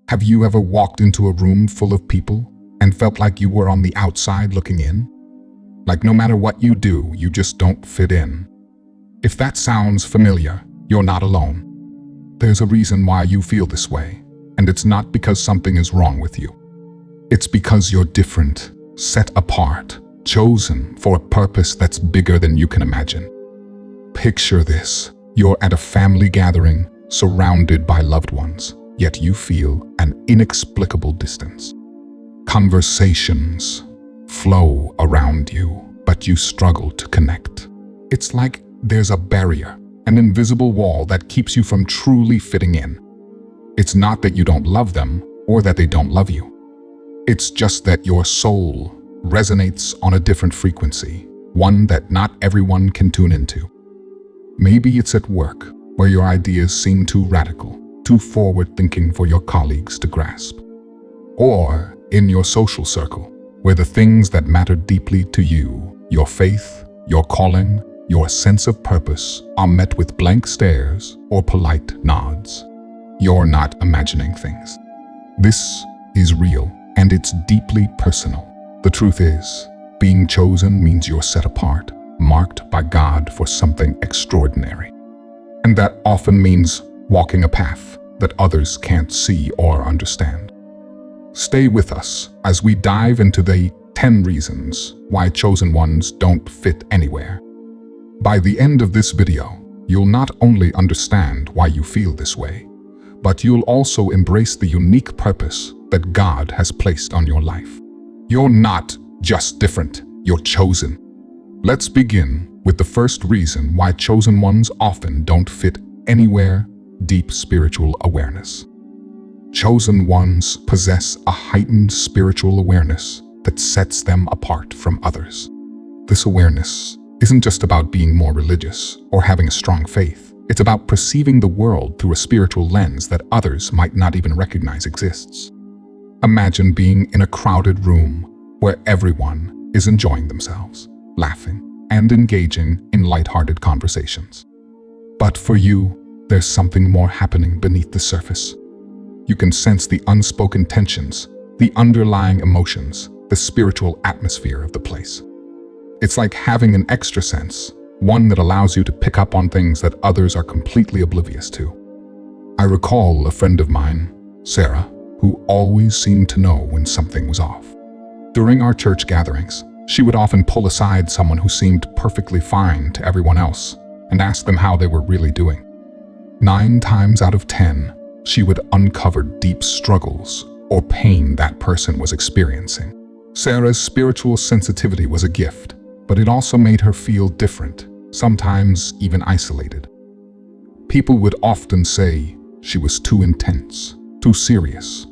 Have you ever walked into a room full of people and felt like you were on the outside looking in? Like no matter what you do, you just don't fit in. If that sounds familiar, you're not alone. There's a reason why you feel this way, and it's not because something is wrong with you. It's because you're different, set apart, chosen for a purpose that's bigger than you can imagine. Picture this. You're at a family gathering, surrounded by loved ones, yet you feel an inexplicable distance. Conversations flow around you, but you struggle to connect. It's like there's a barrier, an invisible wall that keeps you from truly fitting in. It's not that you don't love them or that they don't love you. It's just that your soul resonates on a different frequency, one that not everyone can tune into. Maybe it's at work, where your ideas seem too radical, too forward-thinking for your colleagues to grasp. Or in your social circle, where the things that matter deeply to you, your faith, your calling, your sense of purpose, are met with blank stares or polite nods. You're not imagining things. This is real, and it's deeply personal. The truth is, being chosen means you're set apart, marked by God for something extraordinary. And that often means walking a path that others can't see or understand. Stay with us as we dive into the 10 reasons why chosen ones don't fit anywhere. By the end of this video, you'll not only understand why you feel this way, but you'll also embrace the unique purpose that God has placed on your life. You're not just different, you're chosen. Let's begin with the first reason why chosen ones often don't fit anywhere: deep spiritual awareness. Chosen ones possess a heightened spiritual awareness that sets them apart from others. This awareness isn't just about being more religious or having a strong faith. It's about perceiving the world through a spiritual lens that others might not even recognize exists. Imagine being in a crowded room where everyone is enjoying themselves, laughing, and engaging in lighthearted conversations. But for you, there's something more happening beneath the surface. You can sense the unspoken tensions, the underlying emotions, the spiritual atmosphere of the place. It's like having an extra sense, one that allows you to pick up on things that others are completely oblivious to. I recall a friend of mine, Sarah, who always seemed to know when something was off. During our church gatherings, she would often pull aside someone who seemed perfectly fine to everyone else and ask them how they were really doing. 9 times out of 10, she would uncover deep struggles or pain that person was experiencing. Sarah's spiritual sensitivity was a gift, but it also made her feel different, sometimes even isolated. People would often say she was too intense, too serious,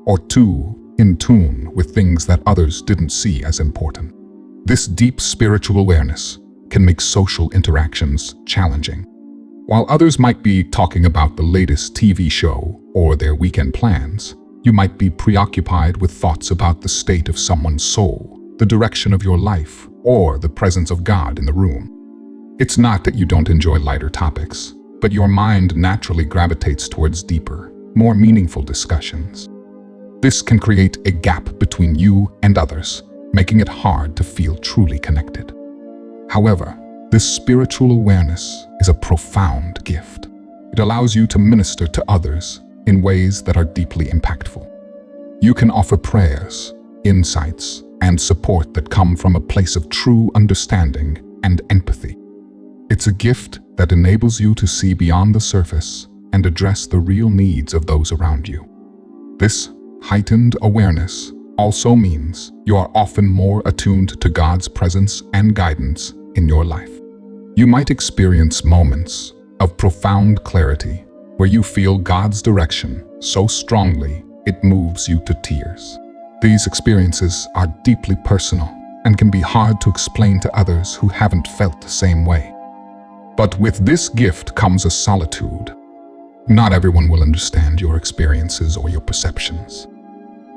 or too in tune with things that others didn't see as important. This deep spiritual awareness can make social interactions challenging. While others might be talking about the latest TV show or their weekend plans, you might be preoccupied with thoughts about the state of someone's soul, the direction of your life, or the presence of God in the room. It's not that you don't enjoy lighter topics, but your mind naturally gravitates towards deeper, more meaningful discussions. This can create a gap between you and others, making it hard to feel truly connected. However, this spiritual awareness is a profound gift. It allows you to minister to others in ways that are deeply impactful. You can offer prayers, insights, and support that come from a place of true understanding and empathy. It's a gift that enables you to see beyond the surface and address the real needs of those around you. This heightened awareness also means you are often more attuned to God's presence and guidance in your life. You might experience moments of profound clarity where you feel God's direction so strongly it moves you to tears. These experiences are deeply personal and can be hard to explain to others who haven't felt the same way. But with this gift comes a solitude. Not everyone will understand your experiences or your perceptions.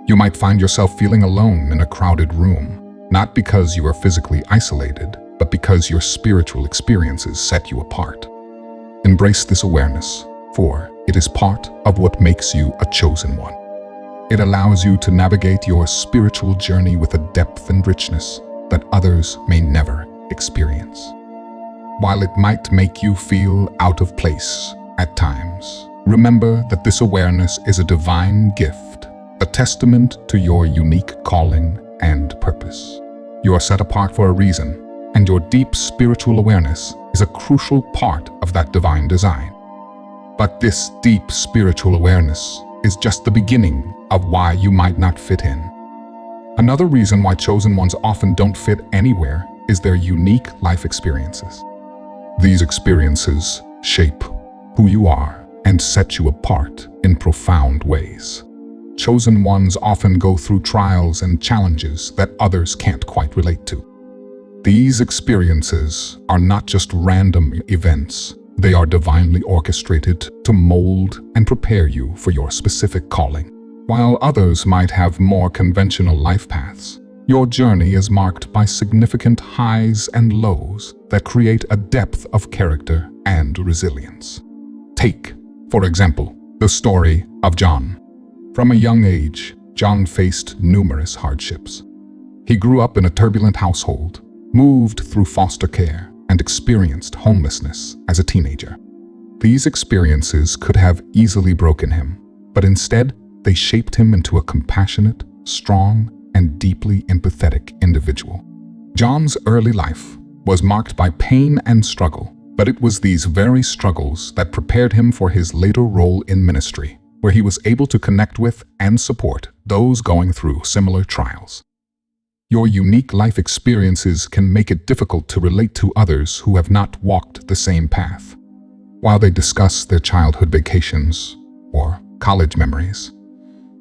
You might find yourself feeling alone in a crowded room, not because you are physically isolated, but because your spiritual experiences set you apart. Embrace this awareness, for it is part of what makes you a chosen one. It allows you to navigate your spiritual journey with a depth and richness that others may never experience. While it might make you feel out of place at times, remember that this awareness is a divine gift, a testament to your unique calling and purpose. You are set apart for a reason, and your deep spiritual awareness is a crucial part of that divine design. But this deep spiritual awareness is just the beginning of why you might not fit in. Another reason why chosen ones often don't fit anywhere is their unique life experiences. These experiences shape who you are and set you apart in profound ways. Chosen ones often go through trials and challenges that others can't quite relate to. These experiences are not just random events. They are divinely orchestrated to mold and prepare you for your specific calling. While others might have more conventional life paths, your journey is marked by significant highs and lows that create a depth of character and resilience. Take, for example, the story of John. From a young age, John faced numerous hardships. He grew up in a turbulent household, moved through foster care, and experienced homelessness as a teenager. These experiences could have easily broken him, but instead, they shaped him into a compassionate, strong, and deeply empathetic individual. John's early life was marked by pain and struggle, but it was these very struggles that prepared him for his later role in ministry, where he was able to connect with and support those going through similar trials. Your unique life experiences can make it difficult to relate to others who have not walked the same path. While they discuss their childhood vacations or college memories,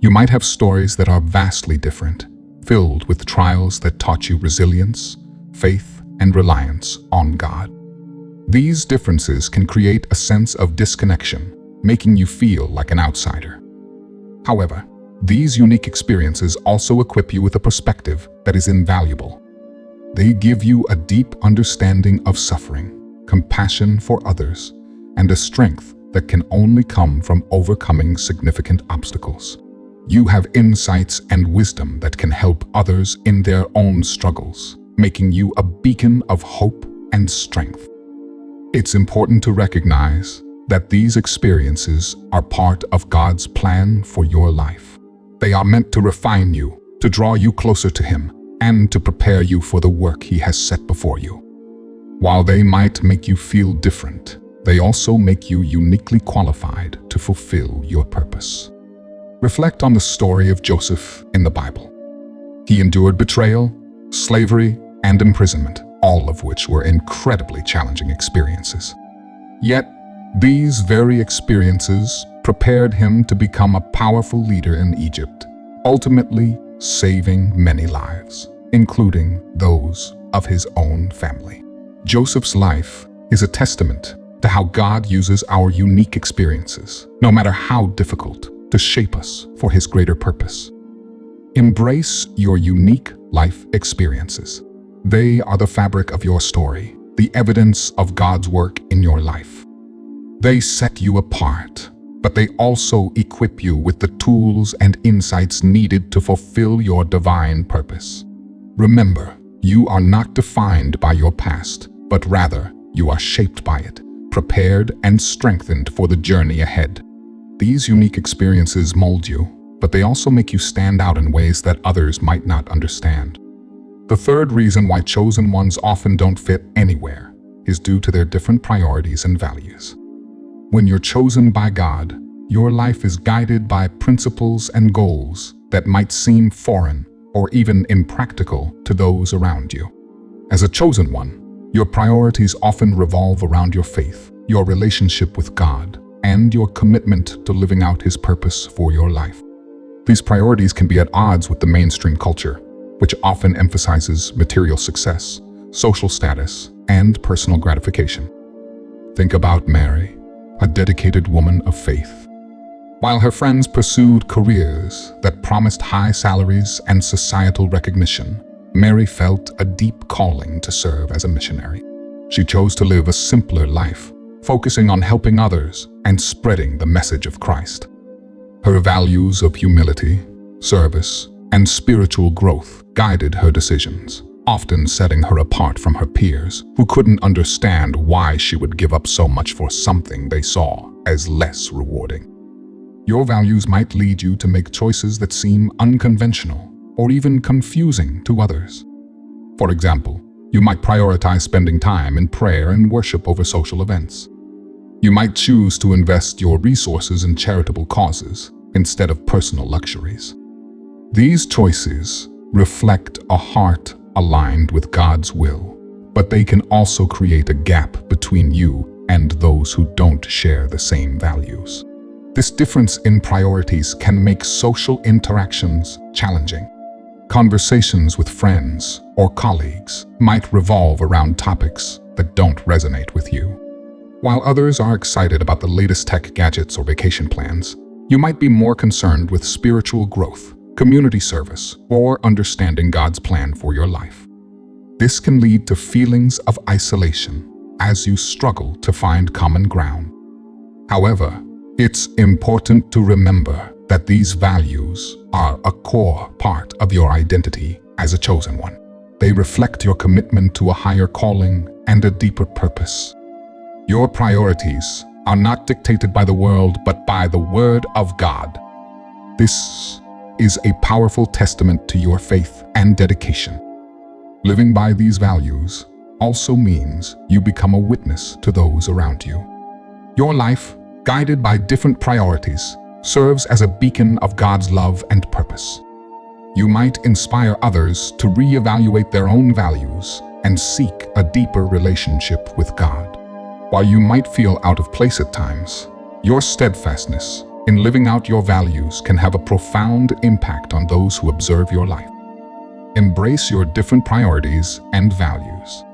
you might have stories that are vastly different, filled with trials that taught you resilience, faith, and reliance on God. These differences can create a sense of disconnection, making you feel like an outsider. However, these unique experiences also equip you with a perspective that is invaluable. They give you a deep understanding of suffering, compassion for others, and a strength that can only come from overcoming significant obstacles. You have insights and wisdom that can help others in their own struggles, making you a beacon of hope and strength. It's important to recognize that these experiences are part of God's plan for your life. They are meant to refine you, to draw you closer to Him, and to prepare you for the work He has set before you. While they might make you feel different, they also make you uniquely qualified to fulfill your purpose. Reflect on the story of Joseph in the Bible. He endured betrayal, slavery, and imprisonment, all of which were incredibly challenging experiences. Yet, these very experiences prepared him to become a powerful leader in Egypt, ultimately saving many lives, including those of his own family. Joseph's life is a testament to how God uses our unique experiences, no matter how difficult, to shape us for His greater purpose. Embrace your unique life experiences. They are the fabric of your story, the evidence of God's work in your life. They set you apart, but they also equip you with the tools and insights needed to fulfill your divine purpose. Remember, you are not defined by your past, but rather you are shaped by it, prepared and strengthened for the journey ahead. These unique experiences mold you, but they also make you stand out in ways that others might not understand. The third reason why chosen ones often don't fit anywhere is due to their different priorities and values. When you're chosen by God, your life is guided by principles and goals that might seem foreign or even impractical to those around you. As a chosen one, your priorities often revolve around your faith, your relationship with God, and your commitment to living out His purpose for your life. These priorities can be at odds with the mainstream culture, which often emphasizes material success, social status, and personal gratification. Think about Mary, a dedicated woman of faith. While her friends pursued careers that promised high salaries and societal recognition, Mary felt a deep calling to serve as a missionary. She chose to live a simpler life, focusing on helping others and spreading the message of Christ. Her values of humility, service, and spiritual growth guided her decisions, often setting her apart from her peers who couldn't understand why she would give up so much for something they saw as less rewarding. Your values might lead you to make choices that seem unconventional or even confusing to others. For example, you might prioritize spending time in prayer and worship over social events. You might choose to invest your resources in charitable causes instead of personal luxuries. These choices reflect a heart aligned with God's will, but they can also create a gap between you and those who don't share the same values. This difference in priorities can make social interactions challenging. Conversations with friends or colleagues might revolve around topics that don't resonate with you. While others are excited about the latest tech gadgets or vacation plans, you might be more concerned with spiritual growth, community service, or understanding God's plan for your life. This can lead to feelings of isolation as you struggle to find common ground. However, it's important to remember that these values are a core part of your identity as a chosen one. They reflect your commitment to a higher calling and a deeper purpose. Your priorities are not dictated by the world, but by the Word of God. This is a powerful testament to your faith and dedication. Living by these values also means you become a witness to those around you. Your life, guided by different priorities, serves as a beacon of God's love and purpose. You might inspire others to reevaluate their own values and seek a deeper relationship with God. While you might feel out of place at times, your steadfastness in living out your values can have a profound impact on those who observe your life. Embrace your different priorities and values.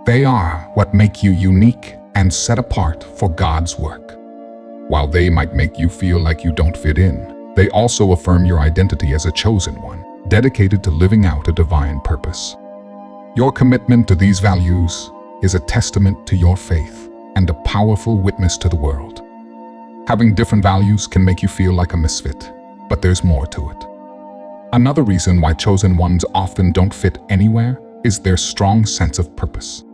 They are what make you unique and set apart for God's work. While they might make you feel like you don't fit in, they also affirm your identity as a chosen one, dedicated to living out a divine purpose. Your commitment to these values is a testament to your faith and a powerful witness to the world. Having different values can make you feel like a misfit, but there's more to it. Another reason why chosen ones often don't fit anywhere is their strong sense of purpose.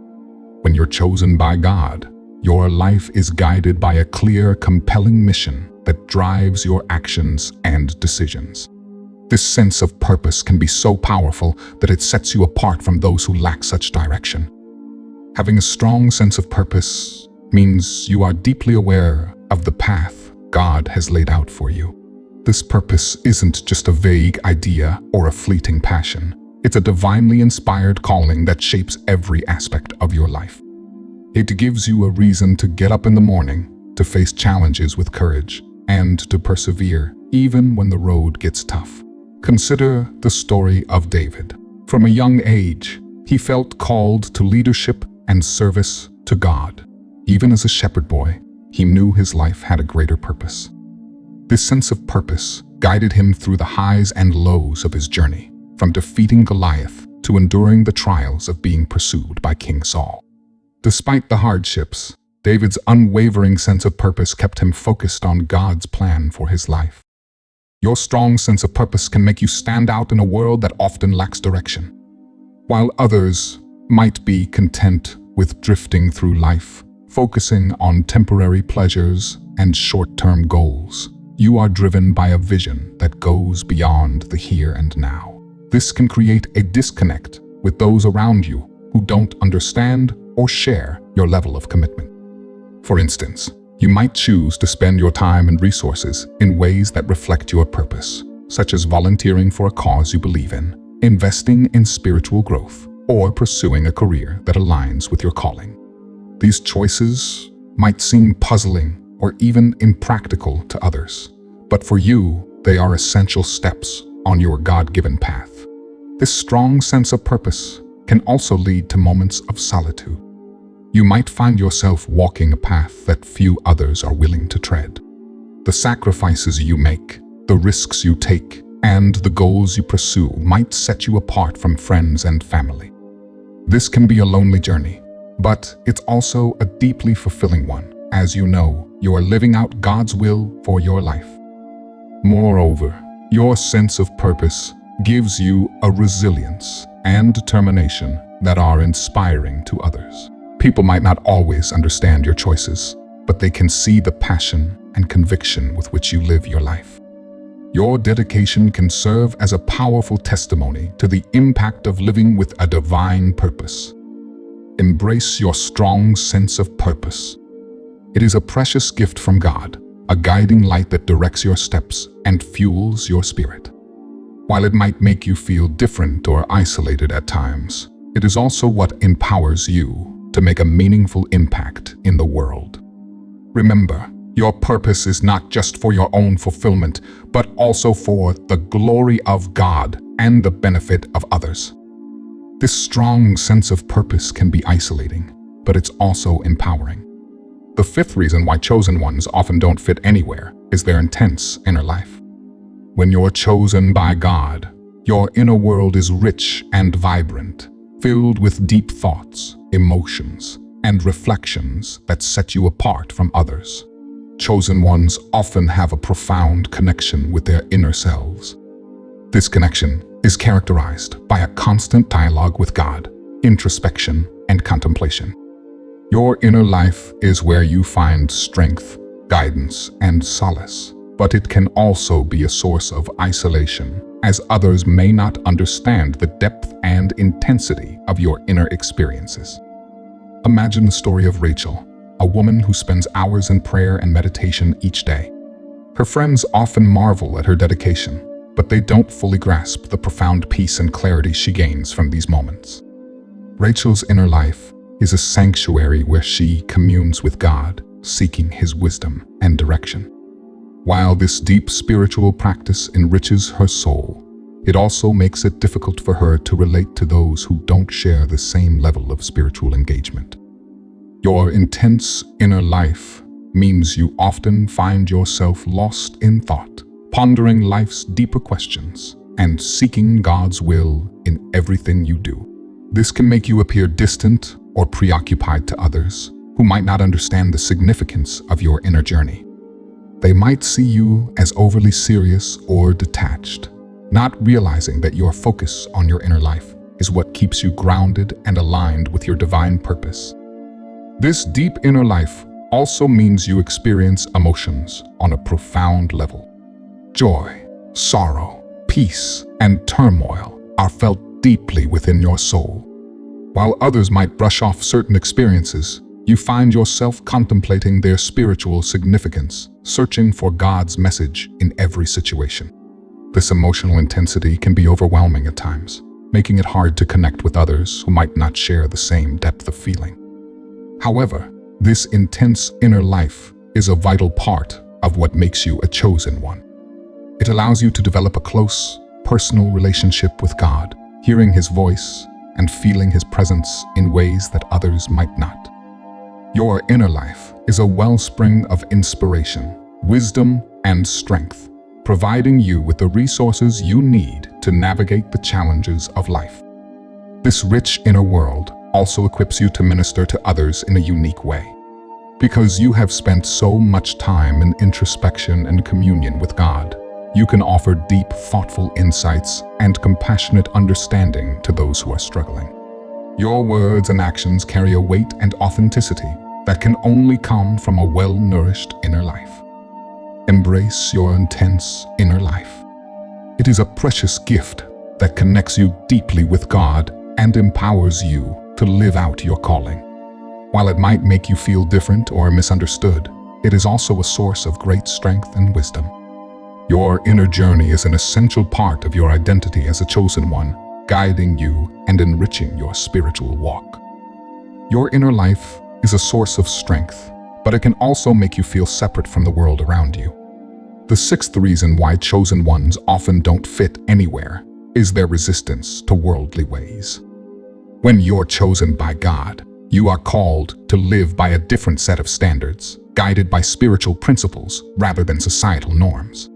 When you're chosen by God, your life is guided by a clear, compelling mission that drives your actions and decisions. This sense of purpose can be so powerful that it sets you apart from those who lack such direction. Having a strong sense of purpose means you are deeply aware of the path God has laid out for you. This purpose isn't just a vague idea or a fleeting passion. It's a divinely inspired calling that shapes every aspect of your life. It gives you a reason to get up in the morning, to face challenges with courage, and to persevere even when the road gets tough. Consider the story of David. From a young age, he felt called to leadership and service to God. Even as a shepherd boy, he knew his life had a greater purpose. This sense of purpose guided him through the highs and lows of his journey, from defeating Goliath to enduring the trials of being pursued by King Saul. Despite the hardships, David's unwavering sense of purpose kept him focused on God's plan for his life. Your strong sense of purpose can make you stand out in a world that often lacks direction. While others might be content with drifting through life, focusing on temporary pleasures and short-term goals, you are driven by a vision that goes beyond the here and now. This can create a disconnect with those around you who don't understand or share your level of commitment. For instance, you might choose to spend your time and resources in ways that reflect your purpose, such as volunteering for a cause you believe in, investing in spiritual growth, or pursuing a career that aligns with your calling. These choices might seem puzzling or even impractical to others, but for you, they are essential steps on your God-given path. This strong sense of purpose can also lead to moments of solitude. You might find yourself walking a path that few others are willing to tread. The sacrifices you make, the risks you take, and the goals you pursue might set you apart from friends and family. This can be a lonely journey, but it's also a deeply fulfilling one, as you know you are living out God's will for your life. Moreover, Your sense of purpose gives you a resilience and determination that are inspiring to others. People might not always understand your choices, but they can see the passion and conviction with which you live your life. Your dedication can serve as a powerful testimony to the impact of living with a divine purpose. Embrace your strong sense of purpose. It is a precious gift from God, a guiding light that directs your steps and fuels your spirit. While it might make you feel different or isolated at times, it is also what empowers you to make a meaningful impact in the world. Remember, your purpose is not just for your own fulfillment, but also for the glory of God and the benefit of others. This strong sense of purpose can be isolating, but it's also empowering. The fifth reason why chosen ones often don't fit anywhere is their intense inner life. When you're chosen by God, your inner world is rich and vibrant, filled with deep thoughts, emotions, and reflections that set you apart from others. Chosen ones often have a profound connection with their inner selves. This connection is characterized by a constant dialogue with God, introspection, and contemplation. Your inner life is where you find strength, guidance, and solace, but it can also be a source of isolation, as others may not understand the depth and intensity of your inner experiences. Imagine the story of Rachel, a woman who spends hours in prayer and meditation each day. Her friends often marvel at her dedication, but they don't fully grasp the profound peace and clarity she gains from these moments. Rachel's inner life is a sanctuary where she communes with God, seeking His wisdom and direction. While this deep spiritual practice enriches her soul, it also makes it difficult for her to relate to those who don't share the same level of spiritual engagement. Your intense inner life means you often find yourself lost in thought, pondering life's deeper questions, and seeking God's will in everything you do. This can make you appear distant or preoccupied to others who might not understand the significance of your inner journey. They might see you as overly serious or detached, not realizing that your focus on your inner life is what keeps you grounded and aligned with your divine purpose. This deep inner life also means you experience emotions on a profound level. Joy, sorrow, peace, and turmoil are felt deeply within your soul. While others might brush off certain experiences, you find yourself contemplating their spiritual significance, searching for God's message in every situation. This emotional intensity can be overwhelming at times, making it hard to connect with others who might not share the same depth of feeling. However, this intense inner life is a vital part of what makes you a chosen one. It allows you to develop a close, personal relationship with God, hearing His voice and feeling His presence in ways that others might not. Your inner life is a wellspring of inspiration, wisdom, and strength, providing you with the resources you need to navigate the challenges of life. This rich inner world also equips you to minister to others in a unique way. Because you have spent so much time in introspection and communion with God, you can offer deep, thoughtful insights and compassionate understanding to those who are struggling. Your words and actions carry a weight and authenticity that can only come from a well-nourished inner life. Embrace your intense inner life. It is a precious gift that connects you deeply with God and empowers you to live out your calling. While it might make you feel different or misunderstood, it is also a source of great strength and wisdom. Your inner journey is an essential part of your identity as a chosen one, guiding you and enriching your spiritual walk. Your inner life is a source of strength, but it can also make you feel separate from the world around you. The sixth reason why chosen ones often don't fit anywhere is their resistance to worldly ways. When you're chosen by God, you are called to live by a different set of standards, guided by spiritual principles rather than societal norms.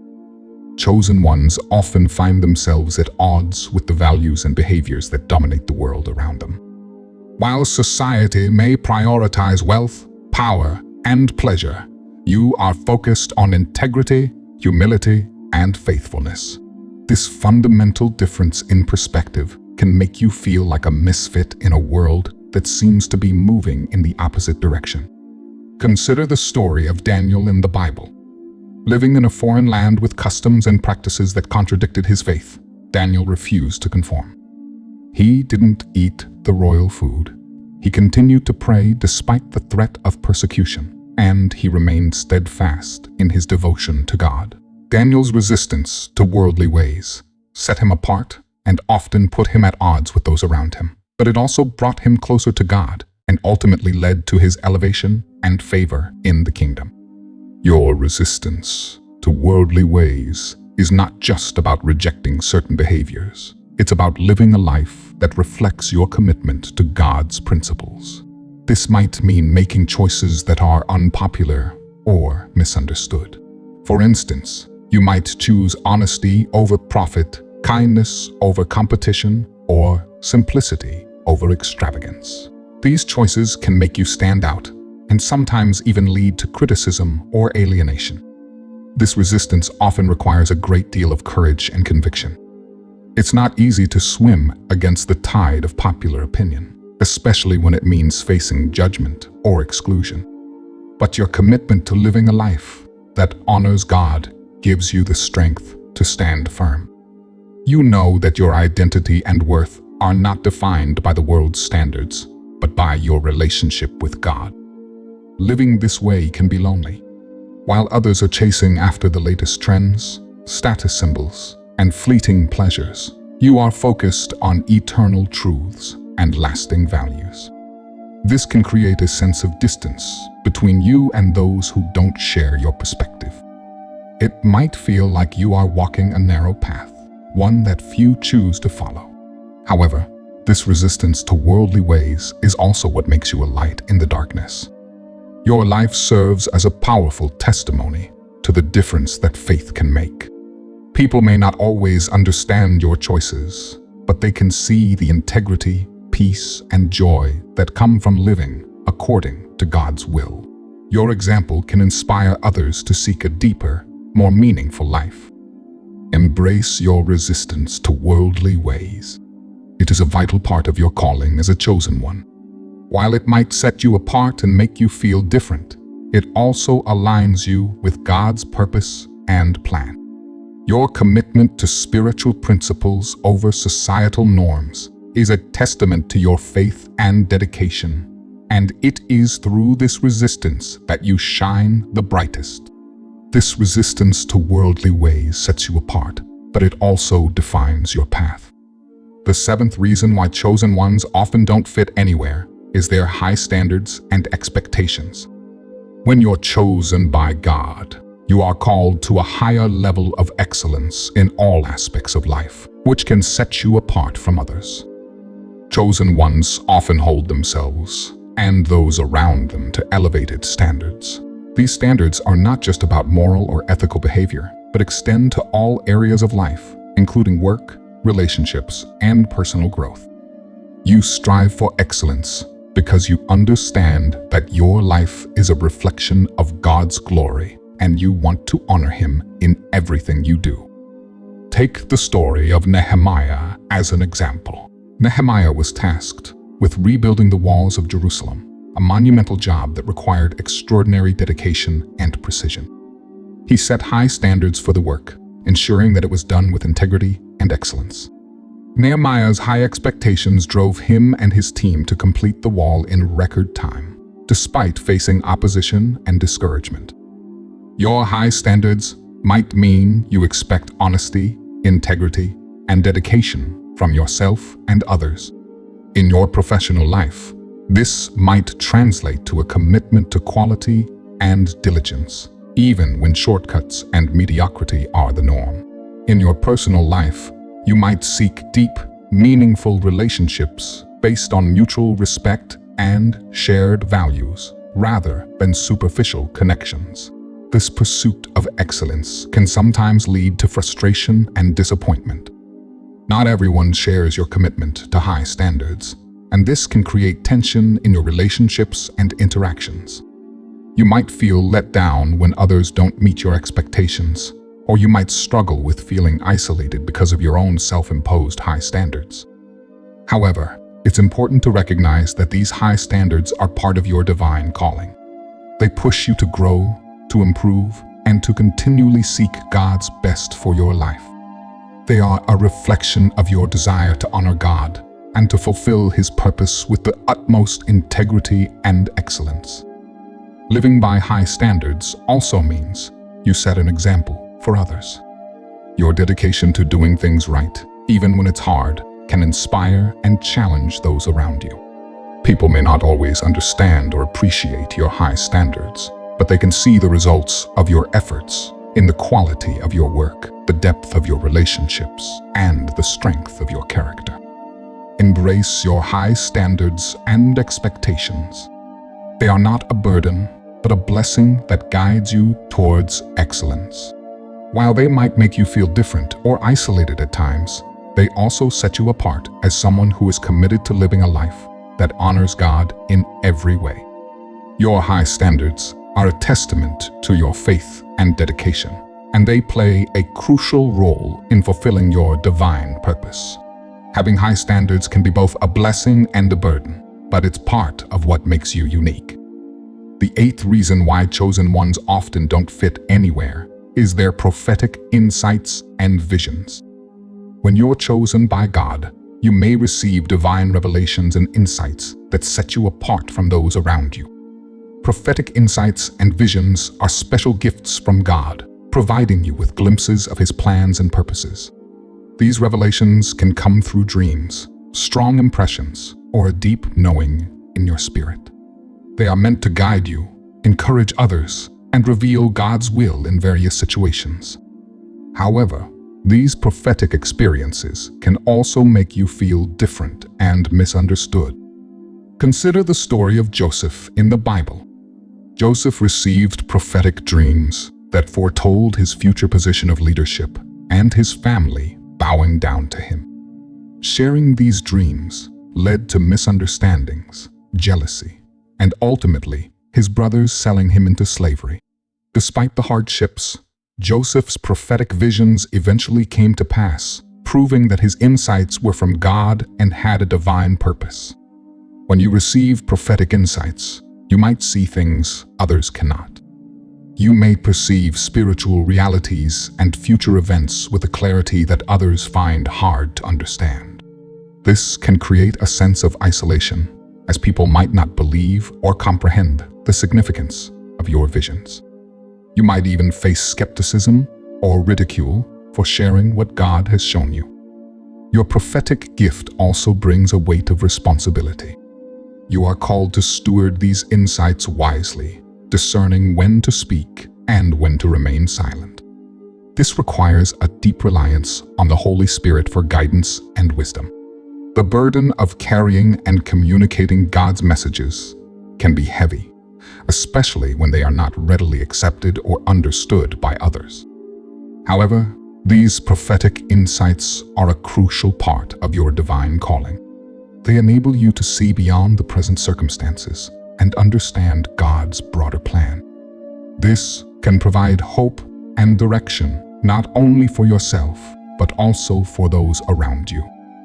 Chosen ones often find themselves at odds with the values and behaviors that dominate the world around them. While society may prioritize wealth, power, and pleasure, you are focused on integrity, humility, and faithfulness. This fundamental difference in perspective can make you feel like a misfit in a world that seems to be moving in the opposite direction. Consider the story of Daniel in the Bible. Living in a foreign land with customs and practices that contradicted his faith, Daniel refused to conform. He didn't eat the royal food. He continued to pray despite the threat of persecution, and he remained steadfast in his devotion to God. Daniel's resistance to worldly ways set him apart and often put him at odds with those around him. But it also brought him closer to God and ultimately led to his elevation and favor in the kingdom. Your resistance to worldly ways is not just about rejecting certain behaviors. It's about living a life that reflects your commitment to God's principles. This might mean making choices that are unpopular or misunderstood. For instance, you might choose honesty over profit, kindness over competition, or simplicity over extravagance. These choices can make you stand out and sometimes even lead to criticism or alienation. This resistance often requires a great deal of courage and conviction. It's not easy to swim against the tide of popular opinion, especially when it means facing judgment or exclusion. But your commitment to living a life that honors God gives you the strength to stand firm. You know that your identity and worth are not defined by the world's standards, but by your relationship with God. Living this way can be lonely. While others are chasing after the latest trends, status symbols, and fleeting pleasures, you are focused on eternal truths and lasting values. This can create a sense of distance between you and those who don't share your perspective. It might feel like you are walking a narrow path, one that few choose to follow. However, this resistance to worldly ways is also what makes you a light in the darkness. Your life serves as a powerful testimony to the difference that faith can make. People may not always understand your choices, but they can see the integrity, peace, and joy that come from living according to God's will. Your example can inspire others to seek a deeper, more meaningful life. Embrace your resistance to worldly ways. It is a vital part of your calling as a chosen one. While it might set you apart and make you feel different, it also aligns you with God's purpose and plan. Your commitment to spiritual principles over societal norms is a testament to your faith and dedication, and it is through this resistance that you shine the brightest. This resistance to worldly ways sets you apart, but it also defines your path. The seventh reason why chosen ones often don't fit anywhere is their high standards and expectations. When you're chosen by God, you are called to a higher level of excellence in all aspects of life, which can set you apart from others. Chosen ones often hold themselves and those around them to elevated standards. These standards are not just about moral or ethical behavior, but extend to all areas of life, including work, relationships, and personal growth. You strive for excellence because you understand that your life is a reflection of God's glory, and you want to honor Him in everything you do. Take the story of Nehemiah as an example. Nehemiah was tasked with rebuilding the walls of Jerusalem, a monumental job that required extraordinary dedication and precision. He set high standards for the work, ensuring that it was done with integrity and excellence. Nehemiah's high expectations drove him and his team to complete the wall in record time, despite facing opposition and discouragement. Your high standards might mean you expect honesty, integrity, and dedication from yourself and others. In your professional life, this might translate to a commitment to quality and diligence, even when shortcuts and mediocrity are the norm. In your personal life, you might seek deep, meaningful relationships based on mutual respect and shared values, rather than superficial connections. This pursuit of excellence can sometimes lead to frustration and disappointment. Not everyone shares your commitment to high standards, and this can create tension in your relationships and interactions. You might feel let down when others don't meet your expectations, or you might struggle with feeling isolated because of your own self-imposed high standards. However, it's important to recognize that these high standards are part of your divine calling. They push you to grow, to improve, and to continually seek God's best for your life. They are a reflection of your desire to honor God and to fulfill His purpose with the utmost integrity and excellence. Living by high standards also means you set an example for others. Your dedication to doing things right, even when it's hard, can inspire and challenge those around you. People may not always understand or appreciate your high standards, but they can see the results of your efforts in the quality of your work, the depth of your relationships, and the strength of your character. Embrace your high standards and expectations. They are not a burden, but a blessing that guides you towards excellence. While they might make you feel different or isolated at times, they also set you apart as someone who is committed to living a life that honors God in every way. Your high standards are a testament to your faith and dedication, and they play a crucial role in fulfilling your divine purpose. Having high standards can be both a blessing and a burden, but it's part of what makes you unique. The eighth reason why chosen ones often don't fit anywhere is their prophetic insights and visions. When you're chosen by God, you may receive divine revelations and insights that set you apart from those around you. Prophetic insights and visions are special gifts from God, providing you with glimpses of His plans and purposes. These revelations can come through dreams, strong impressions, or a deep knowing in your spirit. They are meant to guide you, encourage others, and reveal God's will in various situations. However, these prophetic experiences can also make you feel different and misunderstood. Consider the story of Joseph in the Bible. Joseph received prophetic dreams that foretold his future position of leadership and his family bowing down to him. Sharing these dreams led to misunderstandings, jealousy, and ultimately his brothers selling him into slavery. Despite the hardships, Joseph's prophetic visions eventually came to pass, proving that his insights were from God and had a divine purpose. When you receive prophetic insights, you might see things others cannot. You may perceive spiritual realities and future events with a clarity that others find hard to understand. This can create a sense of isolation, as people might not believe or comprehend the significance of your visions. You might even face skepticism or ridicule for sharing what God has shown you. Your prophetic gift also brings a weight of responsibility. You are called to steward these insights wisely, discerning when to speak and when to remain silent. This requires a deep reliance on the Holy Spirit for guidance and wisdom. The burden of carrying and communicating God's messages can be heavy, especially when they are not readily accepted or understood by others. However, these prophetic insights are a crucial part of your divine calling. They enable you to see beyond the present circumstances and understand God's broader plan. This can provide hope and direction not only for yourself, but also for those around you.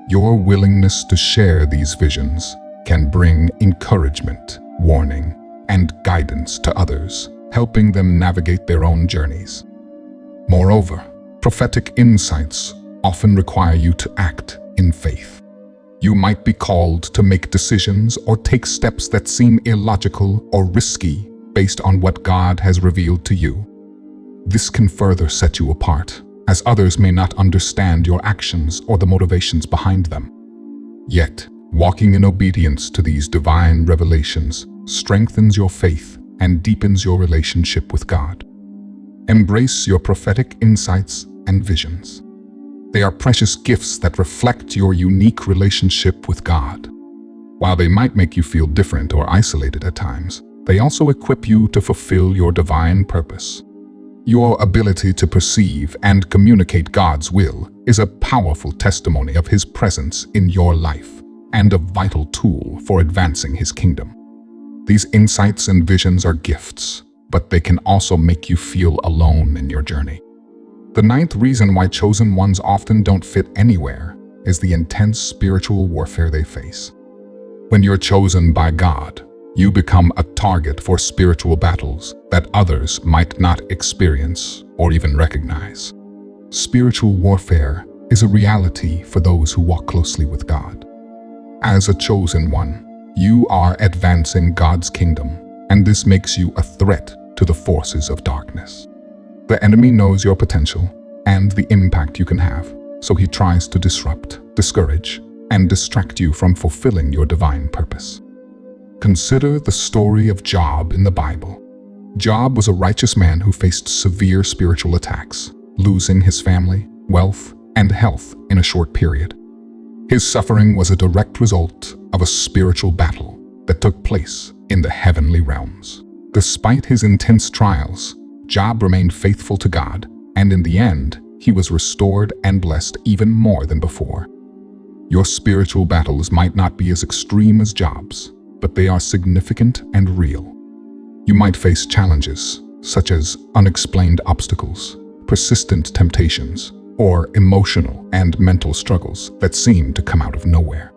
Your willingness to share these visions can bring encouragement, warning, and guidance to others, helping them navigate their own journeys. Moreover, prophetic insights often require you to act in faith. You might be called to make decisions or take steps that seem illogical or risky based on what God has revealed to you. This can further set you apart, as others may not understand your actions or the motivations behind them. Yet, walking in obedience to these divine revelations strengthens your faith and deepens your relationship with God. Embrace your prophetic insights and visions. They are precious gifts that reflect your unique relationship with God. While they might make you feel different or isolated at times, they also equip you to fulfill your divine purpose. Your ability to perceive and communicate God's will is a powerful testimony of His presence in your life and a vital tool for advancing His kingdom. These insights and visions are gifts, but they can also make you feel alone in your journey. The ninth reason why chosen ones often don't fit anywhere is the intense spiritual warfare they face. When you're chosen by God, you become a target for spiritual battles that others might not experience or even recognize. Spiritual warfare is a reality for those who walk closely with God. As a chosen one, you are advancing God's kingdom, and this makes you a threat to the forces of darkness. The enemy knows your potential and the impact you can have, so he tries to disrupt, discourage, and distract you from fulfilling your divine purpose. Consider the story of Job in the Bible. Job was a righteous man who faced severe spiritual attacks, losing his family, wealth, and health in a short period. His suffering was a direct result of a spiritual battle that took place in the heavenly realms. Despite his intense trials, Job remained faithful to God, and in the end, he was restored and blessed even more than before. Your spiritual battles might not be as extreme as Job's, but they are significant and real. You might face challenges such as unexplained obstacles, persistent temptations, or emotional and mental struggles that seem to come out of nowhere.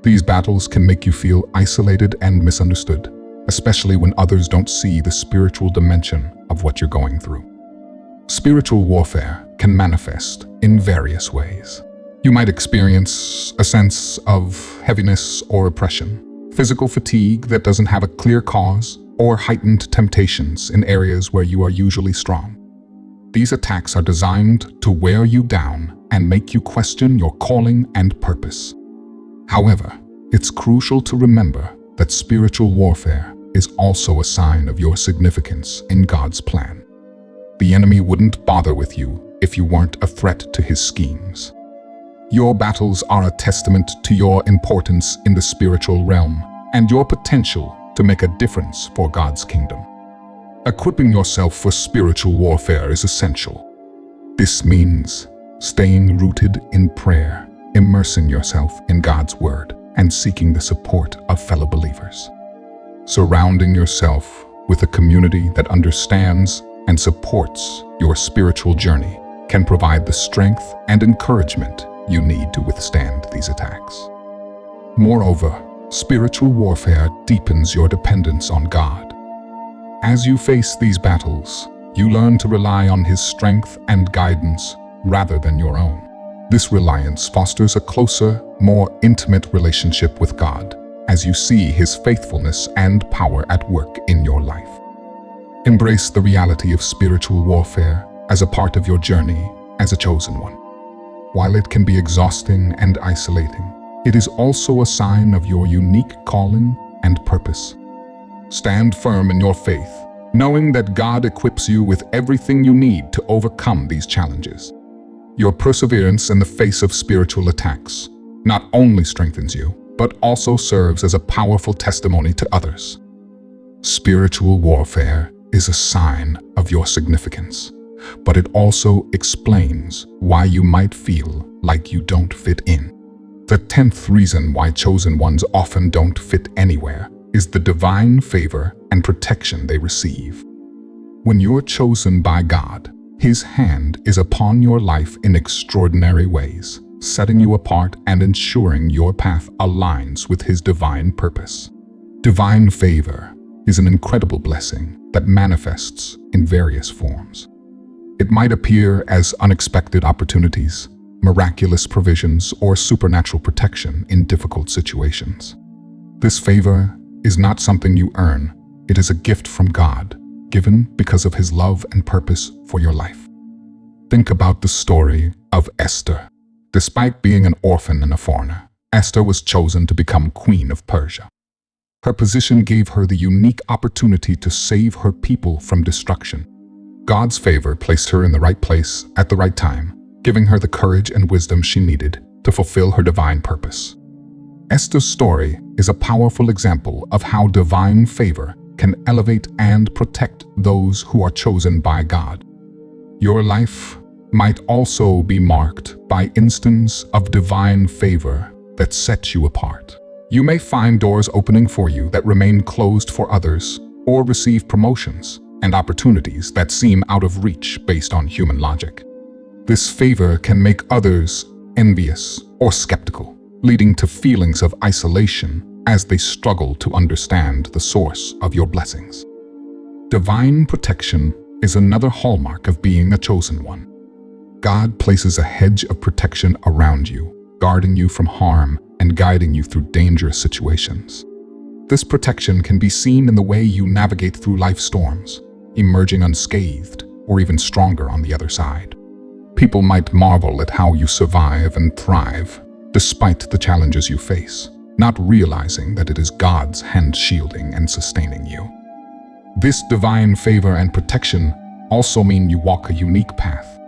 These battles can make you feel isolated and misunderstood, especially when others don't see the spiritual dimension of what you're going through. Spiritual warfare can manifest in various ways. You might experience a sense of heaviness or oppression, physical fatigue that doesn't have a clear cause, or heightened temptations in areas where you are usually strong. These attacks are designed to wear you down and make you question your calling and purpose. However, it's crucial to remember that spiritual warfare is also a sign of your significance in God's plan. The enemy wouldn't bother with you if you weren't a threat to his schemes. Your battles are a testament to your importance in the spiritual realm and your potential to make a difference for God's kingdom. Equipping yourself for spiritual warfare is essential. This means staying rooted in prayer, immersing yourself in God's word, and seeking the support of fellow believers. Surrounding yourself with a community that understands and supports your spiritual journey can provide the strength and encouragement you need to withstand these attacks. Moreover, spiritual warfare deepens your dependence on God. As you face these battles, you learn to rely on His strength and guidance rather than your own. This reliance fosters a closer, more intimate relationship with God as you see His faithfulness and power at work in your life. Embrace the reality of spiritual warfare as a part of your journey as a chosen one. While it can be exhausting and isolating, it is also a sign of your unique calling and purpose. Stand firm in your faith, knowing that God equips you with everything you need to overcome these challenges. Your perseverance in the face of spiritual attacks not only strengthens you, but also serves as a powerful testimony to others. Spiritual warfare is a sign of your significance, but it also explains why you might feel like you don't fit in. The 10th reason why chosen ones often don't fit anywhere is the divine favor and protection they receive. When you're chosen by God, His hand is upon your life in extraordinary ways, setting you apart and ensuring your path aligns with His divine purpose. Divine favor is an incredible blessing that manifests in various forms. It might appear as unexpected opportunities, miraculous provisions, or supernatural protection in difficult situations. This favor is not something you earn. It is a gift from God, given because of His love and purpose for your life. Think about the story of Esther. Despite being an orphan and a foreigner, Esther was chosen to become Queen of Persia. Her position gave her the unique opportunity to save her people from destruction. God's favor placed her in the right place at the right time, giving her the courage and wisdom she needed to fulfill her divine purpose. Esther's story is a powerful example of how divine favor can elevate and protect those who are chosen by God. Your life might also be marked by instances of divine favor that set you apart. You may find doors opening for you that remain closed for others, or receive promotions and opportunities that seem out of reach based on human logic. This favor can make others envious or skeptical, leading to feelings of isolation as they struggle to understand the source of your blessings. Divine protection is another hallmark of being a chosen one. God places a hedge of protection around you, guarding you from harm and guiding you through dangerous situations. This protection can be seen in the way you navigate through life's storms, emerging unscathed or even stronger on the other side. People might marvel at how you survive and thrive despite the challenges you face, not realizing that it is God's hand shielding and sustaining you. This divine favor and protection also mean you walk a unique path.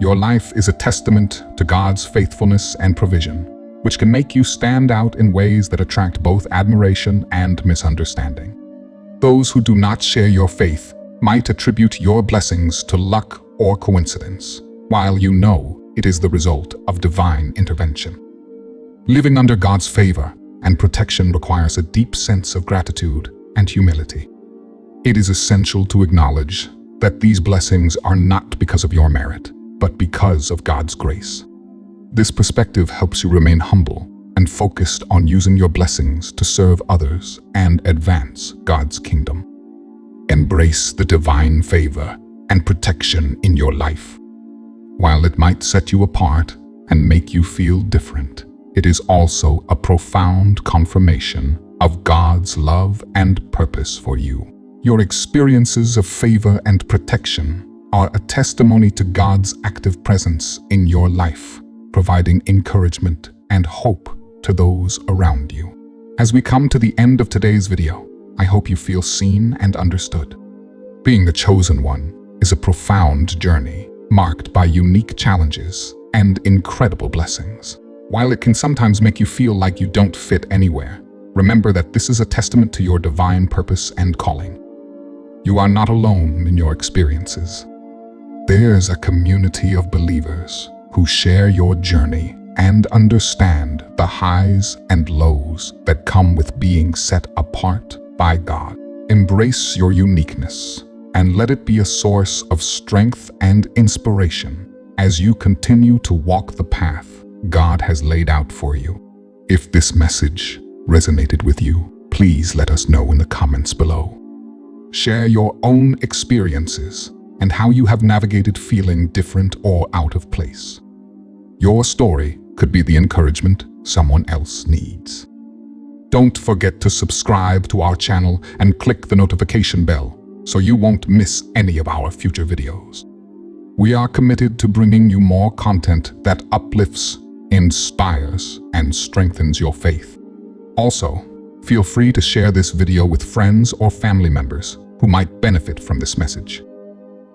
Your life is a testament to God's faithfulness and provision, which can make you stand out in ways that attract both admiration and misunderstanding. Those who do not share your faith might attribute your blessings to luck or coincidence, while you know it is the result of divine intervention. Living under God's favor and protection requires a deep sense of gratitude and humility. It is essential to acknowledge that these blessings are not because of your merit, but because of God's grace. This perspective helps you remain humble and focused on using your blessings to serve others and advance God's kingdom. Embrace the divine favor and protection in your life. While it might set you apart and make you feel different, it is also a profound confirmation of God's love and purpose for you. Your experiences of favor and protection are a testimony to God's active presence in your life, providing encouragement and hope to those around you. As we come to the end of today's video, I hope you feel seen and understood. Being the chosen one is a profound journey marked by unique challenges and incredible blessings. While it can sometimes make you feel like you don't fit anywhere, remember that this is a testament to your divine purpose and calling. You are not alone in your experiences. There's a community of believers who share your journey and understand the highs and lows that come with being set apart by God. Embrace your uniqueness and let it be a source of strength and inspiration as you continue to walk the path God has laid out for you. If this message resonated with you, please let us know in the comments below. Share your own experiences and how you have navigated feeling different or out of place. Your story could be the encouragement someone else needs. Don't forget to subscribe to our channel and click the notification bell so you won't miss any of our future videos. We are committed to bringing you more content that uplifts, inspires, and strengthens your faith. Also, feel free to share this video with friends or family members who might benefit from this message.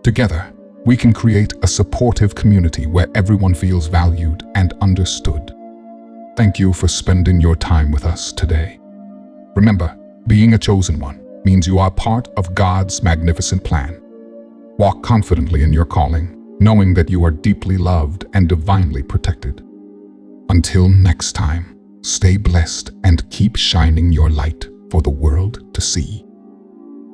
Together, we can create a supportive community where everyone feels valued and understood. Thank you for spending your time with us today. Remember, being a chosen one means you are part of God's magnificent plan. Walk confidently in your calling, knowing that you are deeply loved and divinely protected. Until next time, stay blessed and keep shining your light for the world to see.